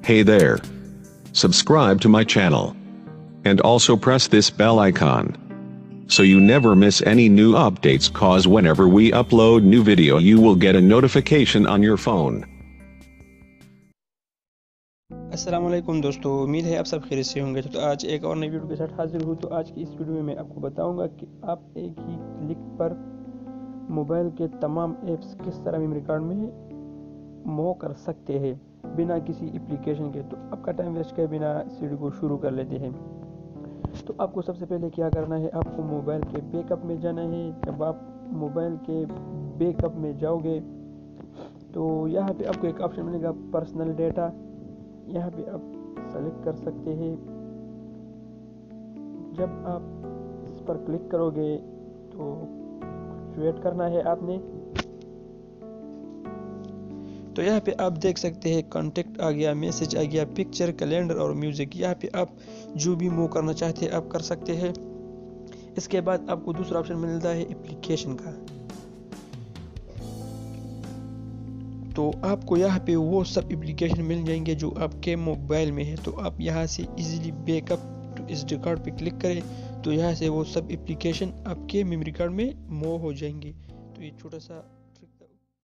Hey there. Subscribe to my channel. And also press this bell icon. So you never miss any new updates, cause whenever we upload new video you will get a notification on your phone. अस्सलाम वालेकुम दोस्तों, उम्मीद है आप सब खैरियत से होंगे। तो आज एक और नई वीडियो के साथ हाजिर हूँ। तो आज की इस वीडियो में मैं आपको बताऊंगा कि आप एक ही क्लिक पर मोबाइल के तमाम ऐप्स किस तरह मेमोरी कार्ड में मूव कर सकते हैं बिना किसी एप्लीकेशन के। तो आपका टाइम वेस्ट किए बिना इस वीडियो को शुरू कर लेते हैं। तो आपको सबसे पहले क्या करना है, आपको मोबाइल के बैकअप में जाना है। जब आप मोबाइल के बैकअप में जाओगे तो यहाँ पे आपको एक ऑप्शन मिलेगा पर्सनल डेटा। यहाँ पे आप सेलेक्ट कर सकते हैं। जब आप इस पर क्लिक करोगे तो वेट करना है आपने। तो यहाँ पे आप देख सकते हैं कॉन्टेक्ट आ गया, मैसेज आ गया, पिक्चर, कैलेंडर और म्यूजिक। यहाँ पे आप जो भी मूव करना चाहते हैं आप कर सकते हैं। इसके बाद आपको दूसरा ऑप्शन मिलता है एप्लीकेशन का। तो आपको यहाँ पे वो सब एप्लीकेशन मिल जाएंगे जो आपके मोबाइल में है। तो आप यहाँ से easily backup to SD card पे क्लिक करें तो यहाँ से वो सब एप्लीकेशन आपके मेमोरी कार्ड में मूव हो जाएंगे। तो ये छोटा सा